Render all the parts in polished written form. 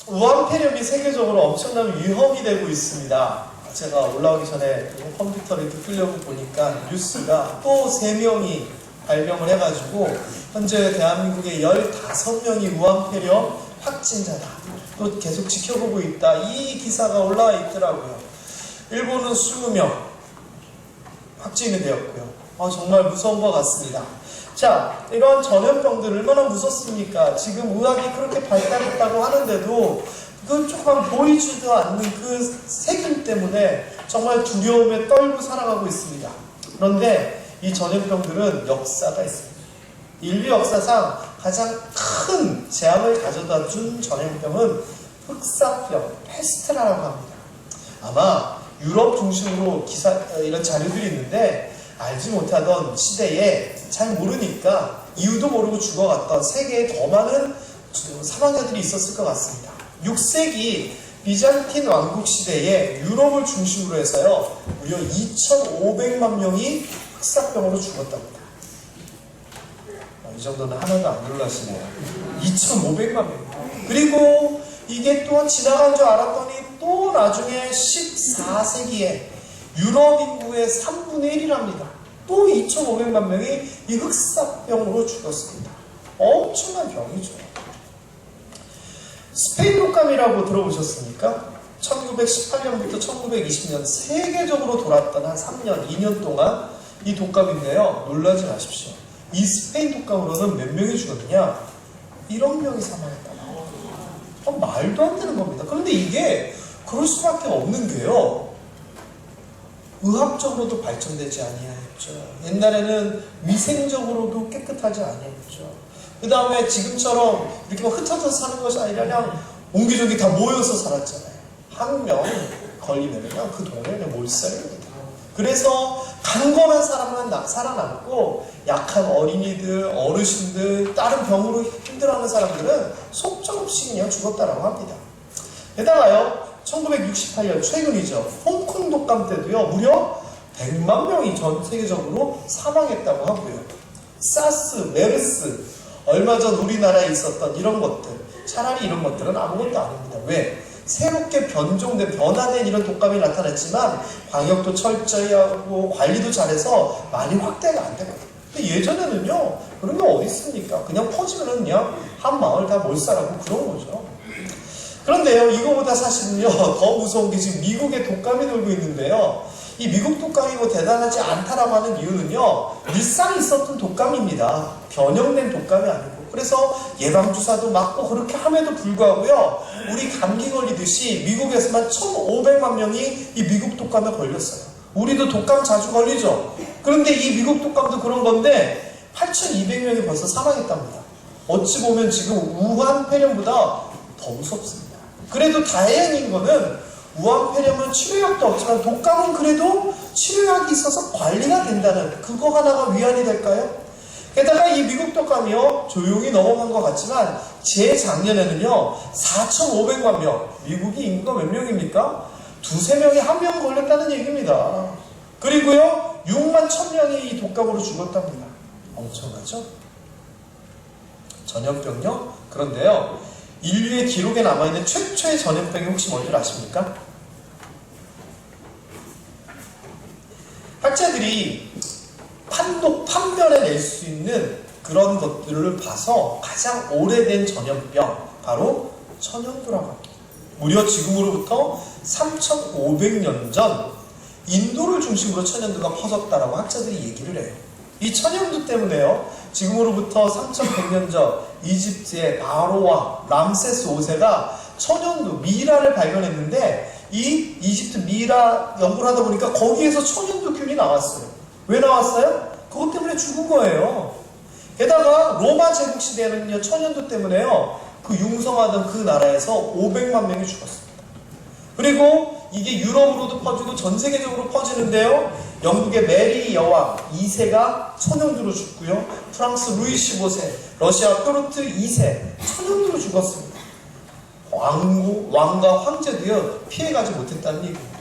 우한폐렴이 세계적으로 엄청난 위험이 되고 있습니다. 제가 올라오기 전에 컴퓨터를 이렇게 끌려고 보니까 뉴스가 또 3명이 발병을 해가지고 현재 대한민국에 15명이 우한폐렴 확진자다. 또 계속 지켜보고 있다. 이 기사가 올라와 있더라고요. 일본은 20명 확진이 되었고요. 정말 무서운 것 같습니다. 자, 이런 전염병들 얼마나 무섭습니까? 지금 의학이 그렇게 발달했다고 하는데도 그 조금 보이지도 않는 그 세균 때문에 정말 두려움에 떨고 살아가고 있습니다. 그런데 이 전염병들은 역사가 있습니다. 인류 역사상 가장 큰 재앙을 가져다 준 전염병은 흑사병, 페스트라고 합니다. 아마 유럽 중심으로 이런 자료들이 있는데 알지 못하던 시대에 잘 모르니까 이유도 모르고 죽어갔던 세계에 더 많은 사망자들이 있었을 것 같습니다. 6세기 비잔틴 왕국 시대에 유럽을 중심으로 해서요, 무려 2,500만 명이 흑사병으로 죽었답니다. 이 정도는 하나도 안 놀라시네요. 2,500만 명. 그리고 이게 또 지나간 줄 알았더니 또 나중에 14세기에 유럽 인구의 3분의 1이랍니다. 또 2,500만 명이 이 흑사병으로 죽었습니다. 엄청난 병이죠. 스페인 독감이라고 들어보셨습니까? 1918년부터 1920년 세계적으로 돌았던 한 3년, 2년 동안 이 독감인데요. 놀라지 마십시오. 이 스페인 독감으로는 몇 명이 죽었느냐? 1억 명이 사망했다고. 말도 안 되는 겁니다. 그런데 이게 그럴 수밖에 없는 게요, 의학적으로도 발전되지 아니하였죠. 옛날에는 위생적으로도 깨끗하지 아니했죠. 그 다음에 지금처럼 이렇게 흩어져서 사는 것이 아니라 그냥 옹기종기 다 모여서 살았잖아요. 한 명 걸리면 그냥 그 동네에 몰살입니다. 그래서 강건한 사람은 살아남고 약한 어린이들, 어르신들, 다른 병으로 힘들어하는 사람들은 속절없이 그냥 죽었다라고 합니다. 게다가요, 1968년 최근이죠. 홍콩 독감 때도요, 무려 100만 명이 전 세계적으로 사망했다고 하고요. 사스, 메르스, 얼마 전 우리나라에 있었던 이런 것들, 차라리 이런 것들은 아무것도 아닙니다. 왜? 새롭게 변화된 이런 독감이 나타났지만 방역도 철저히 하고 관리도 잘해서 많이 확대가 안 되거든요. 근데 예전에는요, 그런 게 어디 있습니까? 그냥 퍼지면은 그냥 한 마을 다 몰살하고 그런 거죠. 그런데요, 이거보다 사실은요, 더 무서운 게 지금 미국에 독감이 돌고 있는데요, 이 미국 독감이 뭐 대단하지 않다라고 하는 이유는요, 일상에 있었던 독감입니다. 변형된 독감이 아니고. 그래서 예방주사도 맞고 그렇게 함에도 불구하고요, 우리 감기 걸리듯이 미국에서만 1,500만 명이 이 미국 독감에 걸렸어요. 우리도 독감 자주 걸리죠. 그런데 이 미국 독감도 그런 건데 8,200명이 벌써 사망했답니다. 어찌 보면 지금 우한폐렴보다 더 무섭습니다. 그래도 다행인 거는 우한폐렴은 치료약도 없지만 독감은 그래도 치료약이 있어서 관리가 된다는 그거 하나가 위안이 될까요? 게다가 이 미국 독감이요, 조용히 넘어간 것 같지만 재작년에는요 4,500만 명, 미국이 인구가 몇 명입니까? 2~3명이 1명 걸렸다는 얘기입니다. 그리고요 6만 1,000명이 이 독감으로 죽었답니다. 엄청나죠? 전염병요? 그런데요, 인류의 기록에 남아있는 최초의 전염병이 혹시 뭔지 아십니까? 학자들이 판별해낼 수 있는 그런 것들을 봐서 가장 오래된 전염병, 바로 천연두라고 합니다. 무려 지금으로부터 3,500년 전 인도를 중심으로 천연두가 퍼졌다라고 학자들이 얘기를 해요. 이 천연두 때문에요, 지금으로부터 3,100년 전 이집트의 바로왕 람세스 5세가 천연두, 미라를 발견했는데 이 이집트 미라 연구를 하다 보니까 거기에서 천연두균이 나왔어요. 왜 나왔어요? 그것 때문에 죽은 거예요. 게다가 로마 제국 시대에는요, 천연두 때문에요, 그 융성하던 그 나라에서 500만 명이 죽었습니다. 그리고 이게 유럽으로도 퍼지고 전 세계적으로 퍼지는데요, 영국의 메리 여왕 2세가 천연두로 죽고요, 프랑스 루이 15세, 러시아 뾰르트 2세 천연두로 죽었습니다. 왕과 황제도요 피해가지 못했다는 얘기입니다.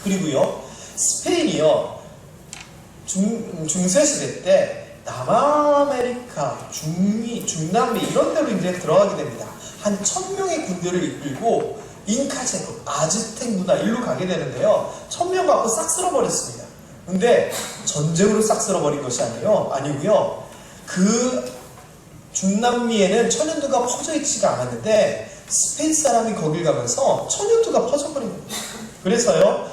그리고요, 스페인이요 중세시대 때 남아메리카, 중남미 이런 데로 이제 들어가게 됩니다. 한 1000명의 군대를 이끌고 잉카 제국, 아즈텍 문화 일로 가게 되는데요. 1000명 갖고 싹 쓸어버렸습니다. 근데 전쟁으로 싹 쓸어버린 것이 아니고요. 그 중남미에는 천연두가 퍼져 있지가 않았는데 스페인 사람이 거길 가면서 천연두가 퍼져버린 겁니다. 그래서요,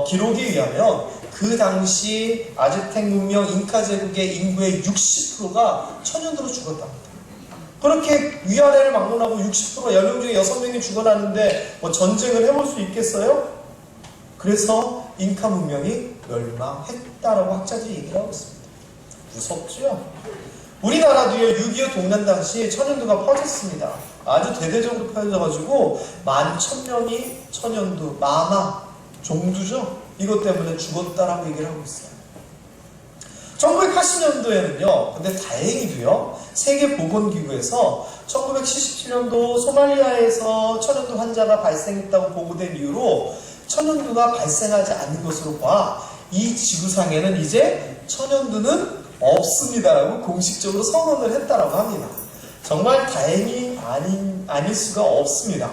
기록에 의하면 그 당시 아즈텍 문명 잉카 제국의 인구의 60%가 천연두로 죽었답니다. 그렇게 위아래를 막론하고 60% 연령 중에 6명이 죽어나는데 뭐 전쟁을 해볼 수 있겠어요? 그래서 잉카 문명이 멸망했다라고 학자들이 얘기를 하고 있습니다. 무섭죠? 우리나라도요, 6.25 동란 당시 천연두가 퍼졌습니다. 아주 대대적으로 퍼져가지고 11,000명이 천연두, 마마, 종두죠? 이것 때문에 죽었다라고 얘기를 하고 있어요. 1980년도에는요, 근데 다행히도요, 세계보건기구에서 1977년도 소말리아에서 천연두 환자가 발생했다고 보고된 이후로 천연두가 발생하지 않는 것으로 봐, 이 지구상에는 이제 천연두는 없습니다라고 공식적으로 선언을 했다라고 합니다. 정말 다행히 아닐 수가 없습니다.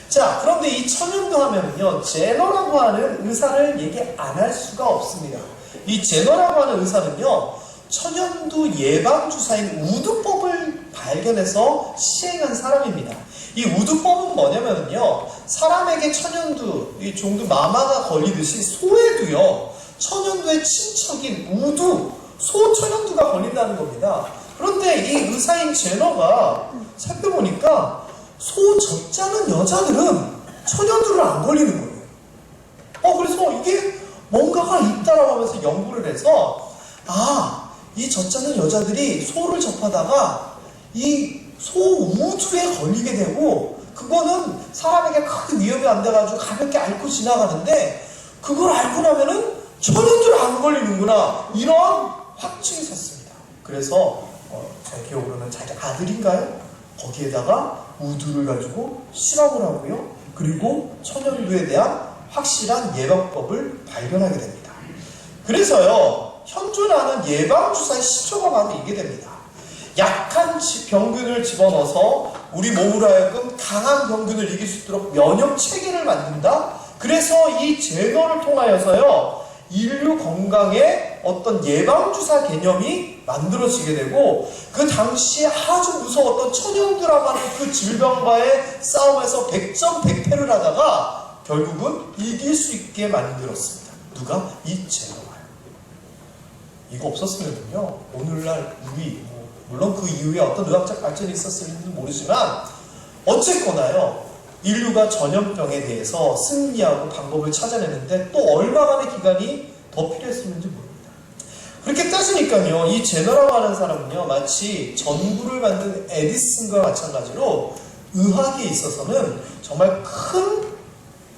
자, 그런데 이 천연두 하면은요, 제너라고 하는 의사를 얘기 안 할 수가 없습니다. 이 제너라고 하는 의사는요, 천연두 예방주사인 우두법을 발견해서 시행한 사람입니다. 이 우두법은 뭐냐면요, 사람에게 천연두, 이 종두 마마가 걸리듯이 소에도요, 천연두의 친척인 우두, 소천연두가 걸린다는 겁니다. 그런데 이 의사인 제너가 살펴보니까 소 젖자는 여자들은 천연두를 안 걸리는 거예요. 그래서 이게 뭔가가 있다라고 하면서 연구를 해서, 이 젖자는 여자들이 소를 접하다가 이 소 우두에 걸리게 되고, 그거는 사람에게 크게 위험이 안 돼가지고 가볍게 앓고 지나가는데, 그걸 앓고 나면은 천연두를 안 걸리는구나, 이런 확증이 섰습니다. 그래서 제 기억으로는 자기 아들인가요? 거기에다가 우두를 가지고 실험을 하고요, 그리고 천연두에 대한 확실한 예방법을 발견하게 됩니다. 그래서요, 현존하는 예방주사의 시초가 바로 이게 됩니다. 약한 병균을 집어넣어서 우리 몸으로 하여금 강한 병균을 이길 수 있도록 면역 체계를 만든다. 그래서 이 제너를 통하여서요, 인류 건강에 어떤 예방주사 개념이 만들어지게 되고, 그 당시에 아주 무서웠던 천연두라고 하는 그 질병과의 싸움에서 100점 100패를 하다가 결국은 이길 수 있게 만들었습니다. 누가? 이 제너가요. 이거 없었으면요, 오늘날 우리, 물론 그 이후에 어떤 의학적 발전이 있었을지는 모르지만, 어쨌거나요, 인류가 전염병에 대해서 승리하고 방법을 찾아내는데 또 얼마간의 기간이 더 필요했었는지 모릅니다. 그렇게 따지니까요, 이 제너라고 하는 사람은요, 마치 전구를 만든 에디슨과 마찬가지로 의학에 있어서는 정말 큰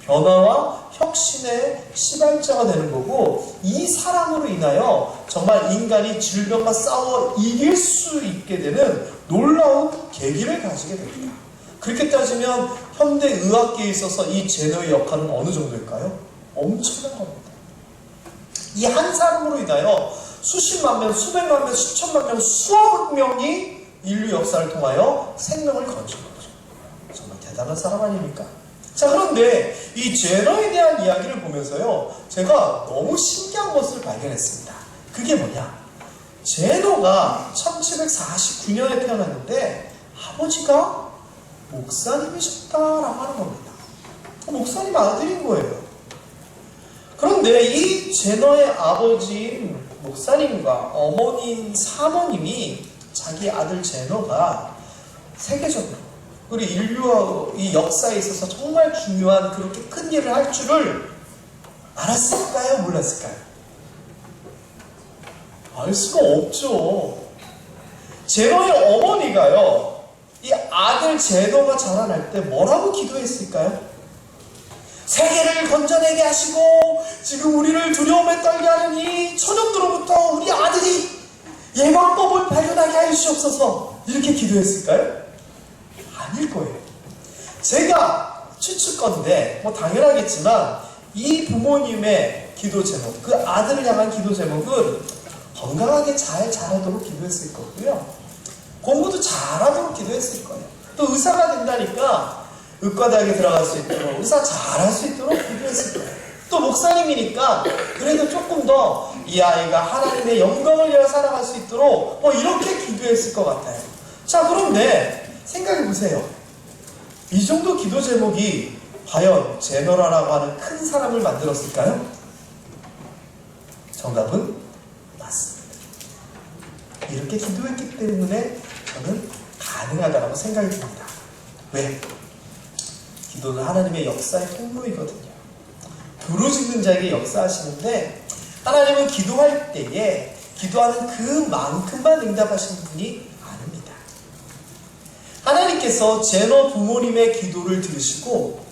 변화와 혁신의 시발자가 되는 거고, 이 사람으로 인하여 정말 인간이 질병과 싸워 이길 수 있게 되는 놀라운 계기를 가지게 됩니다. 그렇게 따지면 현대 의학계에 있어서 이 제너의 역할은 어느 정도일까요? 엄청난 겁니다. 이 한 사람으로 인하여 수십만 명, 수백만 명, 수천만 명, 수억 명이 인류 역사를 통하여 생명을 건진 거죠. 정말 대단한 사람 아닙니까? 자, 그런데 이 제너에 대한 이야기를 보면서요, 제가 너무 신기한 것을 발견했습니다. 그게 뭐냐? 제너가 1749년에 태어났는데 아버지가 목사님이셨다라고 하는 겁니다. 목사님 아들인 거예요. 그런데 이 제너의 아버지인 목사님과 어머니인 사모님이 자기 아들 제너가 세계적으로, 그리고 인류 이 역사에 있어서 정말 중요한 그렇게 큰 일을 할 줄을 알았을까요? 몰랐을까요? 알 수가 없죠. 제너의 어머니가요, 이 아들 제너가 자라날 때 뭐라고 기도했을까요? 세계를 건져내게 하시고 지금 우리를 두려움에 떨게 하는 이 천연두로부터 우리 아들이 예방법을 발견하게 하여 주시옵소서, 이렇게 기도했을까요? 아닐 거예요. 제가 추측건데 뭐 당연하겠지만 이 부모님의 기도 제목, 그 아들을 향한 기도 제목은 건강하게 잘 자라도록 기도했을 거고요, 공부도 잘하도록 기도했을 거예요. 또 의사가 된다니까 의과대학에 들어갈 수 있도록, 의사 잘할 수 있도록 기도했을 거예요. 또 목사님이니까 그래도 조금 더 이 아이가 하나님의 영광을 위하여 살아갈 수 있도록 이렇게 기도했을 것 같아요. 자, 그런데 생각해보세요. 이 정도 기도 제목이 과연 제너라라고 하는 큰 사람을 만들었을까요? 정답은 맞습니다. 이렇게 기도했기 때문에 저는 가능하다고 생각이 듭니다. 왜? 기도는 하나님의 역사의 통로이거든요. 부르짖는 자에게 역사하시는데, 하나님은 기도할 때에 기도하는 그만큼만 응답하시는 분이 아닙니다. 하나님께서 제너 부모님의 기도를 들으시고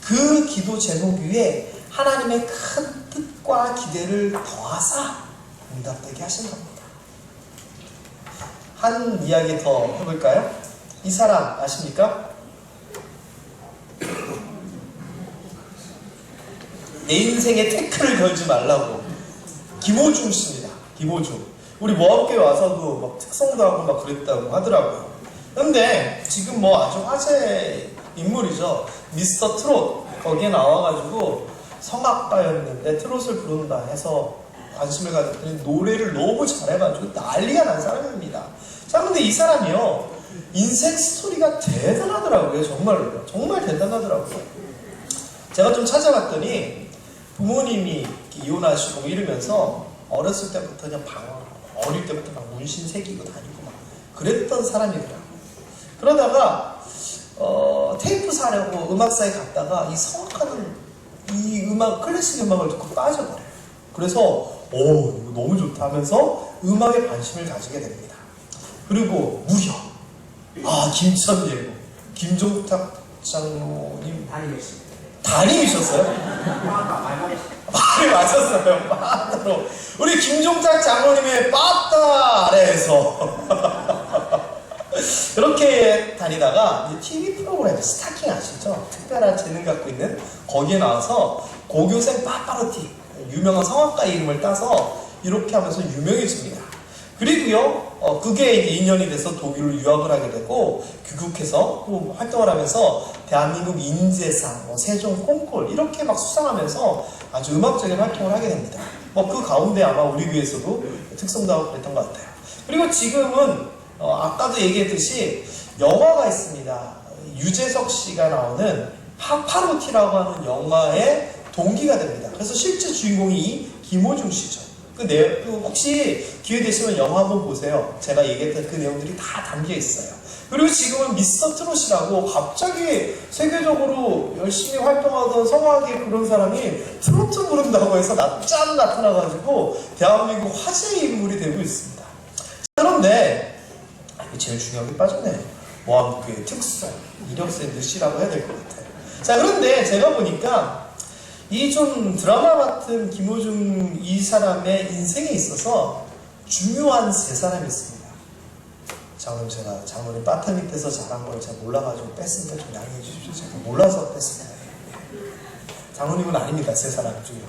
그 기도 제목 위에 하나님의 큰 뜻과 기대를 더하사 응답되게 하신 겁니다. 한 이야기 더 해볼까요? 이 사람 아십니까? 내 인생에 태클을 걸지 말라고, 김호중 씨입니다. 김호중. 우리 모함교회 와서도 막 특성도 하고 막 그랬다고 하더라고요. 근데 지금 아주 화제 인물이죠. 미스터 트롯. 거기에 나와가지고 성악가였는데 트롯을 부른다 해서 관심을 가졌더니 노래를 너무 잘해가지고 난리가 난 사람입니다. 자, 근데 이 사람이요, 인생 스토리가 대단하더라고요. 정말로. 정말 대단하더라고요. 제가 좀 찾아봤더니 부모님이 이혼하시고 이러면서 어렸을 때부터 그냥 어릴 때부터 막 문신 새기고 다니고 막 그랬던 사람이더라고요. 그러다가 테이프 사려고 음악사에 갔다가 이 성악하는 이 클래식 음악을 듣고 빠져버려요. 그래서 이거 너무 좋다 하면서 음악에 관심을 가지게 됩니다. 그리고 무려 김천예고 김종탁 장로님 담임이셨어요? 말이 맞았어요. 빠따로 우리 김종탁 장로님의 빠따 아래에서 이렇게 다니다가 TV 프로그램 스타킹 아시죠? 특별한 재능 갖고 있는 거기에 나와서 고교생 빠빠로티, 유명한 성악가 이름을 따서 이렇게 하면서 유명해집니다. 그리고요, 그게 이제 2년이 돼서 독일로 유학을 하게 되고 귀국해서 또 활동을 하면서 대한민국 인재상, 세종 콩쿨 이렇게 막 수상하면서 아주 음악적인 활동을 하게 됩니다. 그 가운데 아마 우리 교회에서도 특성도 하고 그랬던 것 같아요. 그리고 지금은 아까도 얘기했듯이 영화가 있습니다. 유재석 씨가 나오는 파파로티라고 하는 영화의 동기가 됩니다. 그래서 실제 주인공이 김호중 씨죠. 혹시 기회 되시면 영화 한번 보세요. 제가 얘기했던 그 내용들이 다 담겨 있어요. 그리고 지금은 미스터 트롯이라고 갑자기 세계적으로 열심히 활동하던 성악의 그런 사람이 트로트 부른다고 해서 짠 나타나가지고 대한민국 화제의 인물이 되고 있습니다. 그런데 제일 중요한 게 빠졌네요. 모함교회 특성, 이력서에 넣으시라고 해야 될 것 같아요. 자, 그런데 제가 보니까 이 좀 드라마 같은 김호중 이 사람의 인생에 있어서 중요한 세 사람이 있습니다. 자, 그럼 제가 장모님 빠타 밑에서 자란 걸 제가 몰라가지고 뺐으니까 좀 양해해 주십시오. 제가 몰라서 뺐습니다. 장모님은 아닙니다. 세 사람 중에.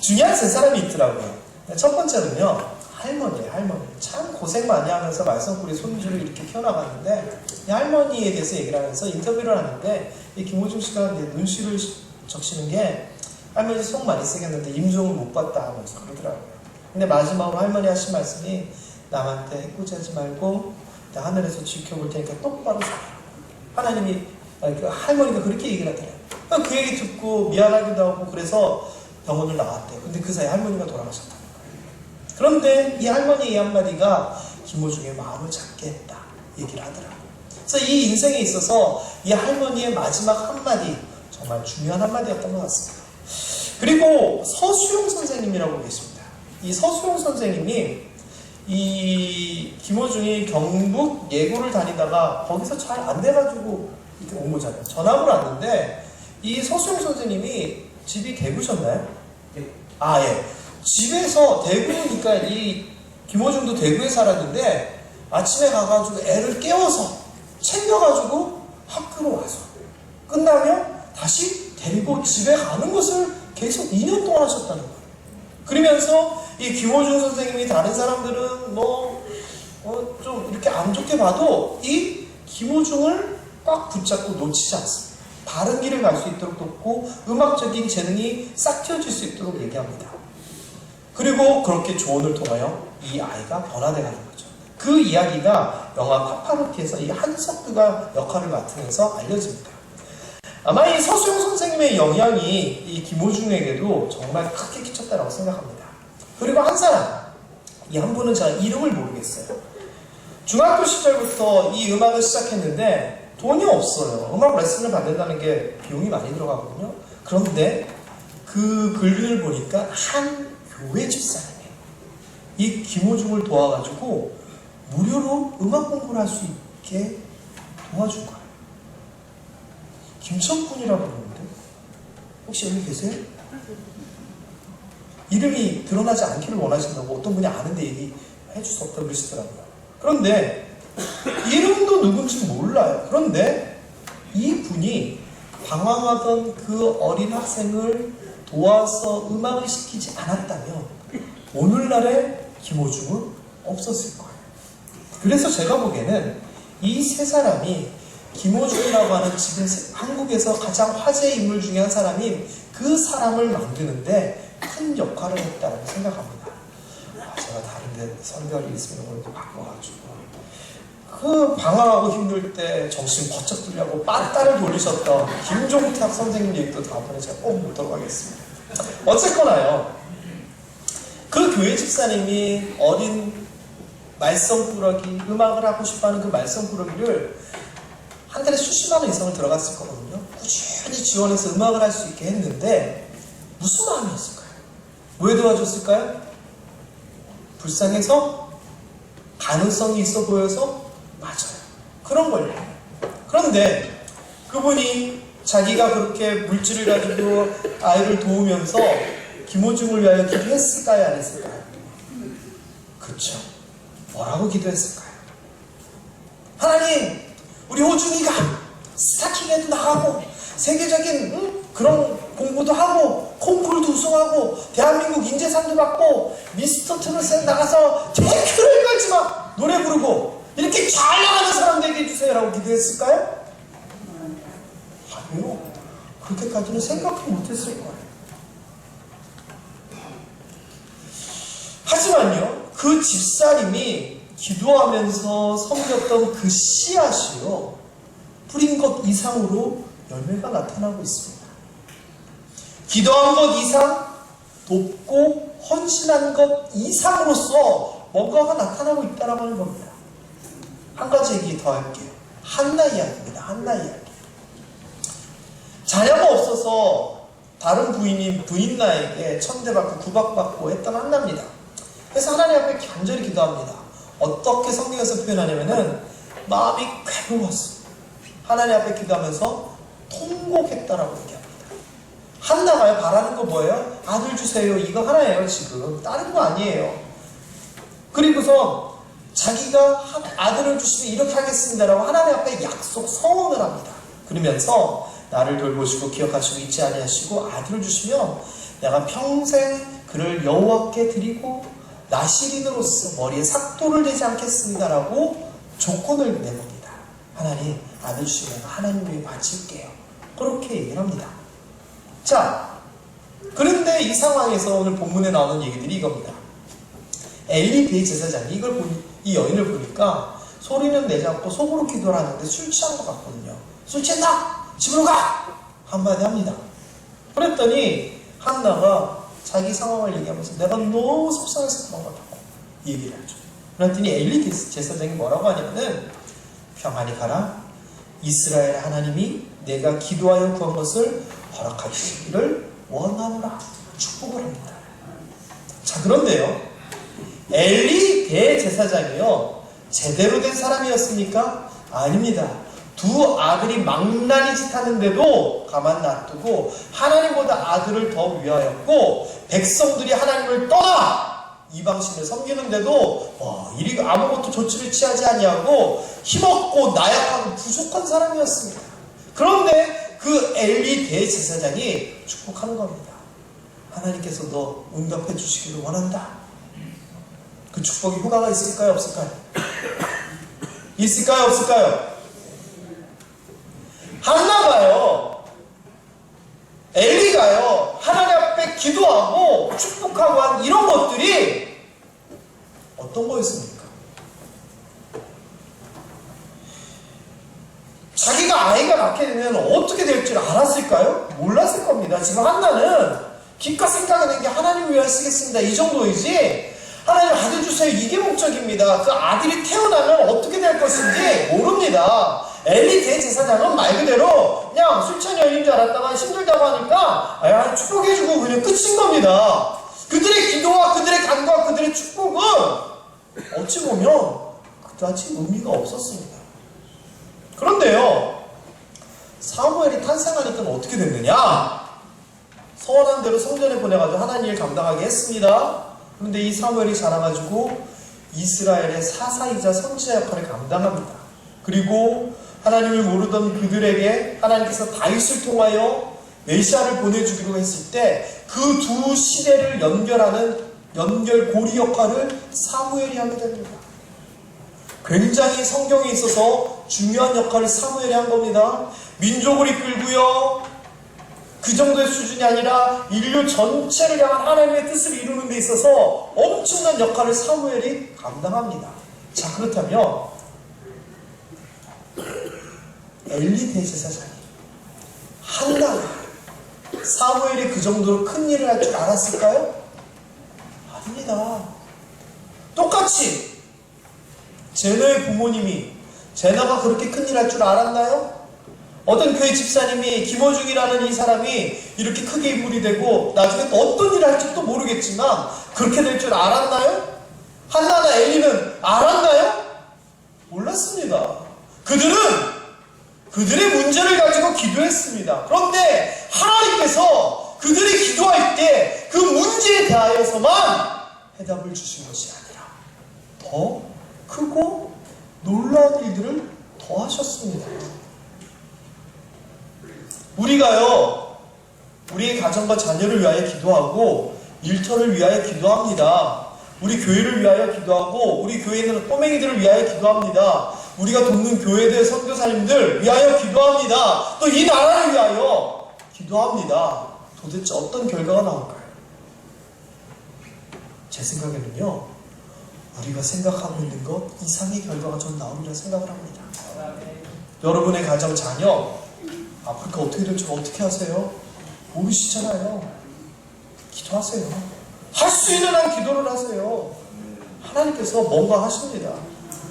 중요한 세 사람이 있더라고요. 첫 번째는요, 할머니예요. 할머니. 참 고생 많이 하면서 말썽꾸리 손주를 이렇게 키워나갔는데 이 할머니에 대해서 얘기를 하면서 인터뷰를 하는데 이 김호중 씨가 눈시를 적시는 게 할머니 속 많이 쓰겠는데 임종을 못 봤다 하면서 그러더라고요. 근데 마지막으로 할머니 하신 말씀이 남한테 해코지하지 말고 하늘에서 지켜볼 테니까 똑바로 살아. 하나님이 할머니가 그렇게 얘기를 하더래요. 그 얘기 듣고 미안하기도 하고 그래서 병원을 나왔대요. 근데 그 사이에 할머니가 돌아가셨다. 그런데 이 할머니의 이 한마디가 김호중의 마음을 잡게 했다 얘기를 하더라고요. 그래서 이 인생에 있어서 이 할머니의 마지막 한마디 정말 중요한 한마디였던 것 같습니다. 그리고 서수용 선생님이라고 계십니다. 이 서수용 선생님이 이 김호중이 경북 예고를 다니다가 거기서 잘 안 돼가지고 이렇게 온 거잖아요. 전학을 왔는데 이 서수용 선생님이 집이 대구셨나요? 예. 집에서 대구니까 이 김호중도 대구에 살았는데 아침에 가가지고 애를 깨워서 챙겨가지고 학교로 와서 끝나면 다시 데리고 집에 가는 것을 계속 2년 동안 하셨다는 거예요. 그러면서 이 김호중 선생님이 다른 사람들은 좀 이렇게 안 좋게 봐도 이 김호중을 꽉 붙잡고 놓치지 않습니다. 바른 길을 갈 수 있도록 돕고 음악적인 재능이 싹 틔워질 수 있도록 얘기합니다. 그리고 그렇게 조언을 통하여 이 아이가 변화되어 가는 거죠. 그 이야기가 영화 파파로티에서 이 한석규가 역할을 맡으면서 알려집니다. 아마 이 서수용 선생님의 영향이 이 김호중에게도 정말 크게 끼쳤다고 생각합니다. 그리고 한 사람, 이 한 분은 제가 이름을 모르겠어요. 중학교 시절부터 이 음악을 시작했는데 돈이 없어요. 음악 레슨을 받는다는 게 비용이 많이 들어가거든요. 그런데 그 글을 보니까 한 교회 집사님이 이 김호중을 도와가지고 무료로 음악 공부를 할 수 있게 도와준 거예요. 김천군이라고 그러는데 혹시 여기 계세요? 이름이 드러나지 않기를 원하신다고 어떤 분이 아는데 얘기해 줄 수 없다고 그러시더라고요. 그런데 이름도 누군지 몰라요. 그런데 이 분이 방황하던 그 어린 학생을 도와서 음악을 시키지 않았다면 오늘날의 김호중은 없었을 거예요. 그래서 제가 보기에는 이 세 사람이 김호중이라고 하는 지금 한국에서 가장 화제의 인물 중에 한 사람인 그 사람을 만드는데 큰 역할을 했다고 생각합니다. 제가 다른데 선별이 있으면 오늘도 바꿔가지고 그 방황하고 힘들 때 정신 번쩍 들려고 빠따를 돌리셨던 김종탁 선생님 얘기도 다음번에 제가 꼭 묻도록 하겠습니다. 어쨌거나요, 그 교회 집사님이 어린 말썽꾸러기, 음악을 하고 싶어하는 그 말썽꾸러기를 한 달에 수십만 원 이상을 들어갔을 거거든요. 꾸준히 지원해서 음악을 할 수 있게 했는데 무슨 마음이었을까요? 왜 도와줬을까요? 불쌍해서? 가능성이 있어 보여서? 맞아요. 그런 걸요. 그런데 그분이 자기가 그렇게 물질을 가지고 아이를 도우면서 김호중을 위하여 기도했을까요? 안 했을까요? 그렇죠. 뭐라고 기도했을까요? 하나님, 우리 호중이가 스타킹에도 나가고 세계적인 그런 공부도 하고 콩쿠르도 우승하고 대한민국 인재상도 받고 미스터 트롯에 나가서 태클을 걸지만 노래 부르고 이렇게 잘 나가는 사람 되게 해주세요 라고 기도했을까요? 아니요. 그렇게까지는 생각도 못했을 거예요. 하지만요, 그 집사님이 기도하면서 섬겼던 그 씨앗이요, 뿌린 것 이상으로 열매가 나타나고 있습니다. 기도한 것 이상, 돕고 헌신한 것 이상으로서 뭔가가 나타나고 있다고 하는 겁니다. 한 가지 얘기 더 할게요. 한나 이야기입니다. 한나 이야기. 자녀가 없어서 다른 부인 나에게 천대받고 구박받고 했던 한나입니다. 그래서 하나님 앞에 간절히 기도합니다. 어떻게 성경에서 표현하냐면은 마음이 괴로웠어. 하나님 앞에 기도하면서 통곡했다라고 얘기합니다. 한나가 바라는 거 뭐예요? 아들 주세요. 이거 하나예요. 지금 다른 거 아니에요. 그리고서 자기가 아들을 주시면 이렇게 하겠습니다라고 하나님 앞에 약속 서원을 합니다. 그러면서 나를 돌보시고 기억하시고 잊지 아니하시고 아들을 주시면 내가 평생 그를 여호와께 드리고 나시린으로서 머리에 삭도를 내지 않겠습니다라고 조건을 내봅니다. 하나님, 아들 주시면 하나님 위해 바칠게요. 그렇게 얘기를 합니다. 자, 그런데 이 상황에서 오늘 본문에 나오는 얘기들이 이겁니다. 엘리 대제사장이 이 여인을 보니까 소리는 내지 않고 속으로 기도를 하는데 술 취한 것 같거든요. 술 취했나? 집으로 가! 한마디 합니다. 그랬더니 한나가 자기 상황을 얘기하면서 내가 너무 속상해서 그런 것 같다고 얘기를 하죠. 그랬더니 엘리 제사장이 뭐라고 하냐면은 평안히 가라. 이스라엘 하나님이 내가 기도하여 구한 것을 허락하시기를 원하노라. 축복을 합니다. 자, 그런데요, 엘리 대제사장이요, 제대로 된 사람이었습니까? 아닙니다. 두 아들이 망나니 짓 하는데도 가만 놔두고 하나님보다 아들을 더 위하였고, 백성들이 하나님을 떠나 이방신을 섬기는데도 이리 아무것도 조치를 취하지 아니하고 힘없고 나약하고 부족한 사람이었습니다. 그런데 그 엘리 대제사장이 축복하는 겁니다. 하나님께서 너 응답해 주시기를 원한다. 그 축복이 효과가 있을까요? 없을까요? 있을까요? 없을까요? 한나가요, 엘리가요, 하나님 앞에 기도하고 축복하고 한 이런 것들이 어떤 거였습니까? 자기가 아이가 낳게 되면 어떻게 될 줄 알았을까요? 몰랐을 겁니다. 지금 한나는 기껏 생각해낸 게 하나님을 위하여 쓰겠습니다, 이 정도이지, 하나님 아들 주세요, 이게 목적입니다. 그 아들이 태어나면 어떻게 될 것인지 모릅니다. 엘리 대제사장은 말 그대로 그냥 술 취한 여인인 줄 알았다가 힘들다고 하니까 축복해주고 그냥 끝인 겁니다. 그들의 기도와 그들의 간구와 그들의 축복은 어찌 보면 그다지 의미가 없었습니다. 그런데요, 사무엘이 탄생하니까 어떻게 됐느냐? 서원한 대로 성전에 보내가지고 하나님 일 감당하게 했습니다. 그런데 이 사무엘이 자라가지고 이스라엘의 사사이자 선지자 역할을 감당합니다. 그리고 하나님을 모르던 그들에게 하나님께서 다윗을 통하여 메시아를 보내주기로 했을 때 그 두 시대를 연결하는 연결고리 역할을 사무엘이 하게 됩니다. 굉장히 성경에 있어서 중요한 역할을 사무엘이 한 겁니다. 민족을 이끌고요, 그 정도의 수준이 아니라 인류 전체를 향한 하나님의 뜻을 이루는 데 있어서 엄청난 역할을 사무엘이 감당합니다. 자, 그렇다면 엘리 대제사장이, 한나가 사무엘이 그 정도로 큰 일을 할 줄 알았을까요? 아닙니다. 똑같이 제너의 부모님이 제너가 그렇게 큰 일 할 줄 알았나요? 어떤 교회 집사님이 김호중이라는 이 사람이 이렇게 크게 인물이 되고 나중에 또 어떤 일을 할지도 모르겠지만 그렇게 될 줄 알았나요? 한나나 엘리는 알았나요? 몰랐습니다. 그들은 그들의 문제를 가지고 기도했습니다. 그런데 하나님께서 그들이 기도할 때 그 문제에 대하여서만 해답을 주신 것이 아니라 더 크고 놀라운 일들을 더 하셨습니다. 우리가요, 우리의 가정과 자녀를 위하여 기도하고 일터를 위하여 기도합니다. 우리 교회를 위하여 기도하고 우리 교회에 있는 꼬맹이들을 위하여 기도합니다. 우리가 돕는 교회들, 선교사님들 위하여 기도합니다. 또 이 나라를 위하여 기도합니다. 도대체 어떤 결과가 나올까요? 제 생각에는요, 우리가 생각하고 있는 것 이상의 결과가 전 나오리라 생각을 합니다. 여러분의 가정, 자녀 아프리카 어떻게 될지 어떻게 하세요? 모르시잖아요. 기도하세요. 할 수 있는 한 기도를 하세요. 하나님께서 뭔가 하십니다.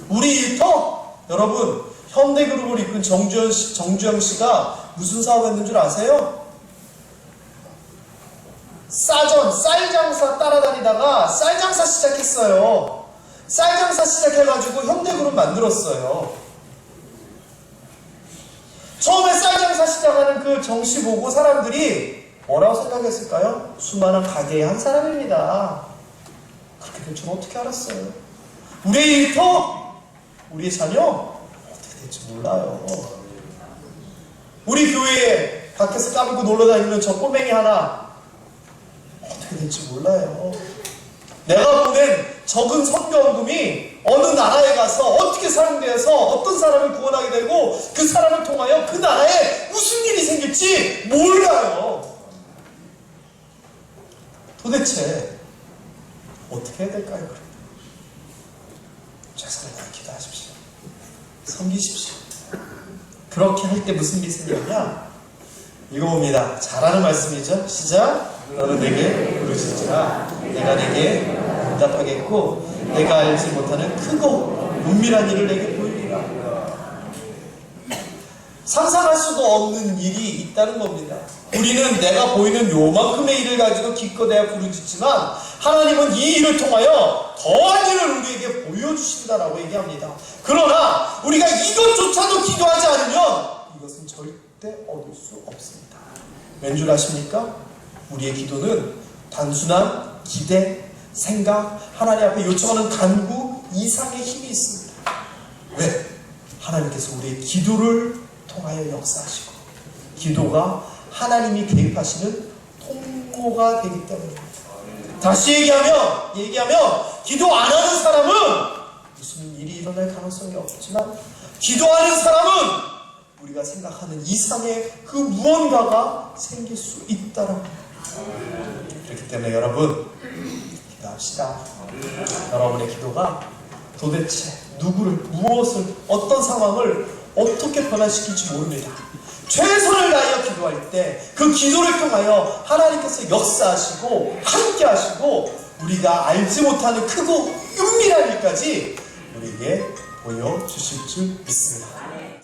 우리 일터, 여러분, 현대그룹을 이끈 정주영 씨가 무슨 사업했는 줄 아세요? 쌀 장사 따라다니다가 쌀 장사 시작했어요. 쌀 장사 시작해가지고 현대그룹 만들었어요. 처음에 쌀 장사 시작하는 그 정씨 보고 사람들이 뭐라고 생각했을까요? 수많은 가게의 한 사람입니다. 그렇게 될 줄 어떻게 알았어요? 우리의 일터, 우리의 자녀 어떻게 될지 몰라요. 우리 교회에 밖에서 까불고 놀러다니는 저 꼬맹이 하나 어떻게 될지 몰라요. 내가 보낸 적은 선교원금이 어느 나라에 가서 어떻게 사용되어서 어떤 사람을 구원하게 되고 그 사람을 통하여 그 나라에 무슨 일이 생길지 몰라요. 도대체 어떻게 해야 될까요? 최선을 다해 기도하십시오. 섬기십시오. 그렇게 할 때 무슨 일이 생기느냐? 읽어봅니다. 잘하는 말씀이죠. 시작. 너는 내게 부르짖으라. 내가 내게 응답하겠고 내가 알지 못하는 크고 은밀한 일을 내게 보이리라. 상상할 수도 없는 일이 있다는 겁니다. 우리는 내가 보이는 요만큼의 일을 가지고 기껏해야 부르짖지만 하나님은 이 일을 통하여 더한 일을 우리에게 보여주신다라고 얘기합니다. 그러나 우리가 이것조차도 기도하지 않으면 이것은 절대 얻을 수 없습니다. 왠줄 아십니까? 우리의 기도는 단순한 기대, 생각, 하나님 앞에 요청하는 간구 이상의 힘이 있습니다. 왜? 하나님께서 우리의 기도를 통하여 역사하시고 기도가 하나님이 개입하시는 통로가 되기 때문입니다. 다시 얘기하면 기도 안 하는 사람은 무슨 일이 일어날 가능성이 없지만 기도하는 사람은 우리가 생각하는 이상의 그 무언가가 생길 수 있다라고. 그렇기 때문에 여러분 기도합시다. 여러분의 기도가 도대체 누구를, 무엇을, 어떤 상황을 어떻게 변화시킬지 모릅니다. 최선을 다하여 기도할 때 그 기도를 통하여 하나님께서 역사하시고 함께 하시고 우리가 알지 못하는 크고 은밀한 일까지 우리에게 보여주실 줄 믿습니다.